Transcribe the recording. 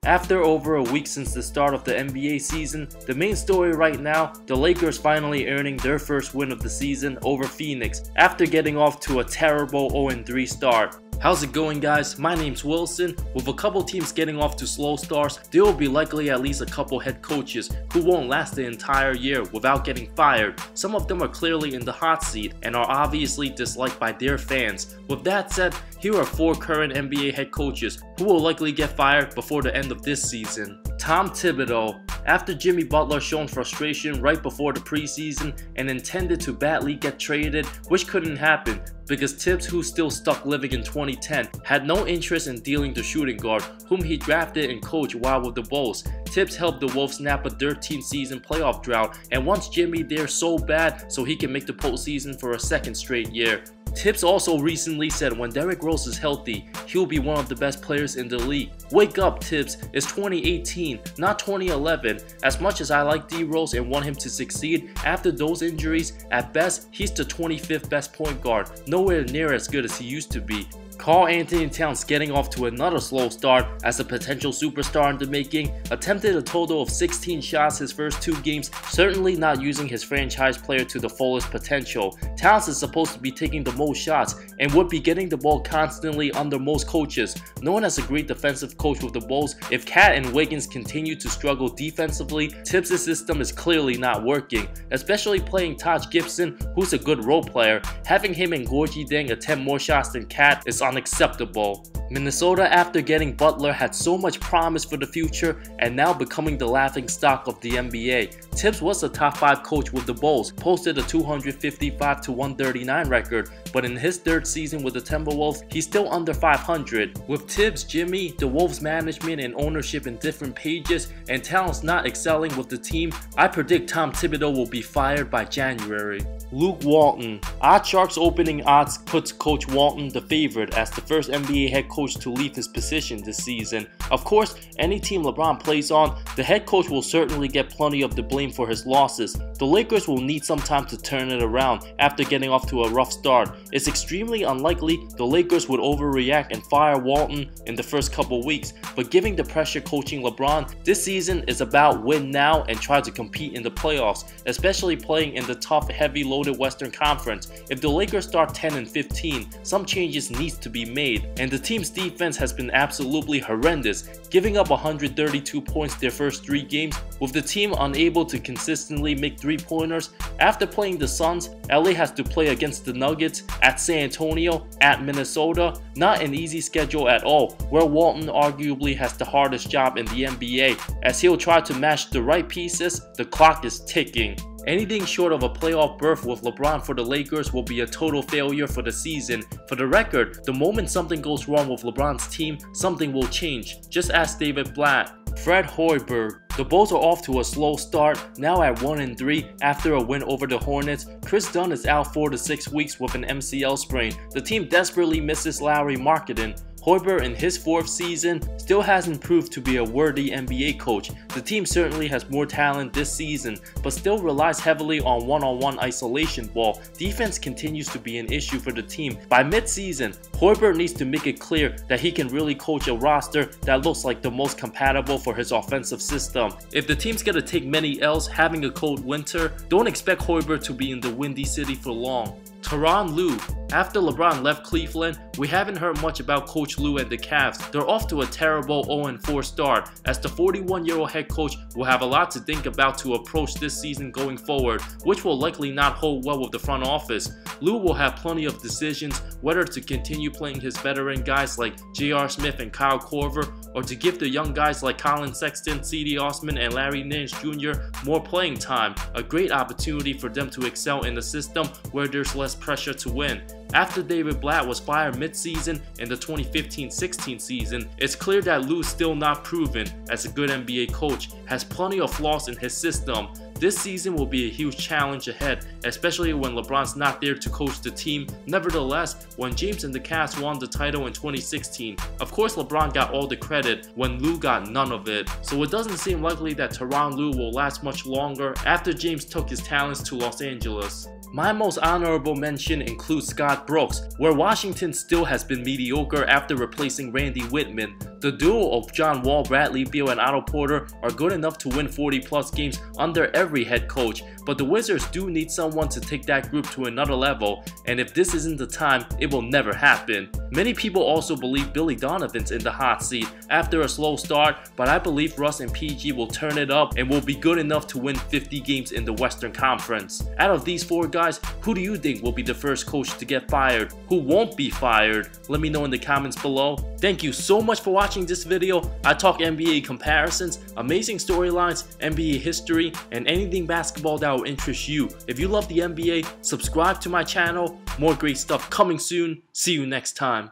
After over a week since the start of the NBA season, the main story right now, the Lakers finally earning their first win of the season over Phoenix after getting off to a terrible 0-3 start. How's it going, guys? My name's Wilson. With a couple teams getting off to slow starts, there will be likely at least a couple head coaches who won't last the entire year without getting fired. Some of them are clearly in the hot seat and are obviously disliked by their fans. With that said, here are 4 current NBA head coaches who will likely get fired before the end of this season. Tom Thibodeau. After Jimmy Butler shown frustration right before the preseason and intended to badly get traded, which couldn't happen because Tibbs, who's still stuck living in 2010, had no interest in dealing the shooting guard, whom he drafted and coached while with the Bulls. Tibbs helped the Wolves snap a 13-season playoff drought and wants Jimmy there so bad so he can make the postseason for a second straight year. Tibbs also recently said when Derrick Rose is healthy, he'll be one of the best players in the league. Wake up, Tibbs. It's 2018, not 2011. As much as I like D Rose and want him to succeed, after those injuries, at best, he's the 25th best point guard, nowhere near as good as he used to be. Karl-Anthony Towns getting off to another slow start as a potential superstar in the making, attempted a total of 16 shots his first 2 games, certainly not using his franchise player to the fullest potential. Towns is supposed to be taking the most shots and would be getting the ball constantly under most coaches. Known as a great defensive coach with the Bulls, if Cat and Wiggins continue to struggle defensively, Tibbs' system is clearly not working, especially playing Taj Gibson, who's a good role player. Having him and Gorgie Deng attempt more shots than Cat is unacceptable. Minnesota, after getting Butler, had so much promise for the future and now becoming the laughingstock of the NBA. Tibbs was a top 5 coach with the Bulls, posted a 255-139 record, but in his 3rd season with the Timberwolves, he's still under 500. With Tibbs, Jimmy, the Wolves management and ownership in different pages, and Towns not excelling with the team, I predict Tom Thibodeau will be fired by January. Luke Walton. OddsShark's opening odds puts Coach Walton the favorite as the first NBA head coach to leave his position this season. Of course, any team LeBron plays on, the head coach will certainly get plenty of the blame for his losses. The Lakers will need some time to turn it around after getting off to a rough start. It's extremely unlikely the Lakers would overreact and fire Walton in the first couple weeks, but giving the pressure coaching LeBron, this season is about win now and try to compete in the playoffs, especially playing in the tough, heavy loaded Western Conference. If the Lakers start 10-15, some changes needs to be made, and the team's defense has been absolutely horrendous, giving up 132 points their first 3 games, with the team unable to consistently make 3-pointers. After playing the Suns, LA has to play against the Nuggets, at San Antonio, at Minnesota. Not an easy schedule at all, where Walton arguably has the hardest job in the NBA, as he'll try to match the right pieces. The clock is ticking. Anything short of a playoff berth with LeBron for the Lakers will be a total failure for the season. For the record, the moment something goes wrong with LeBron's team, something will change. Just ask David Blatt. Fred Hoiberg. The Bulls are off to a slow start, now at 1-3 after a win over the Hornets. Chris Dunn is out 4 to 6 weeks with an MCL sprain. The team desperately misses Lauri Markkanen. Hoiberg in his 4th season still hasn't proved to be a worthy NBA coach. The team certainly has more talent this season, but still relies heavily on one-on-one isolation ball. Defense continues to be an issue for the team. By mid-season, Hoiberg needs to make it clear that he can really coach a roster that looks like the most compatible for his offensive system. If the team's gonna take many L's having a cold winter, don't expect Hoiberg to be in the Windy City for long. Tyronn Lue. After LeBron left Cleveland, we haven't heard much about Coach Lue and the Cavs. They're off to a terrible 0-4 start, as the 41-year-old head coach will have a lot to think about to approach this season going forward, which will likely not hold well with the front office. Lue will have plenty of decisions whether to continue playing his veteran guys like J.R. Smith and Kyle Korver, or to give the young guys like Colin Sexton, C.D. Osman, and Larry Nance Jr. more playing time, a great opportunity for them to excel in a system where there's less pressure to win. After David Blatt was fired mid-season in the 2015-16 season, it's clear that Lue's still not proven as a good NBA coach, has plenty of flaws in his system. This season will be a huge challenge ahead, especially when LeBron's not there to coach the team. Nevertheless, when James and the Cavs won the title in 2016, of course LeBron got all the credit when Lue got none of it. So it doesn't seem likely that Tyronn Lue will last much longer after James took his talents to Los Angeles. My most honorable mention includes Scott Brooks, where Washington still has been mediocre after replacing Randy Whitman. The duo of John Wall, Bradley Beal, and Otto Porter are good enough to win 40+ games under every head coach, but the Wizards do need someone to take that group to another level, and if this isn't the time, it will never happen. Many people also believe Billy Donovan's in the hot seat after a slow start, but I believe Russ and PG will turn it up and will be good enough to win 50 games in the Western Conference. Out of these 4 guys, who do you think will be the first coach to get fired? Who won't be fired? Let me know in the comments below. Thank you so much for watching this video. I talk NBA comparisons, amazing storylines, NBA history, and anything basketball that will interest you. If you love the NBA, subscribe to my channel. More great stuff coming soon. See you next time.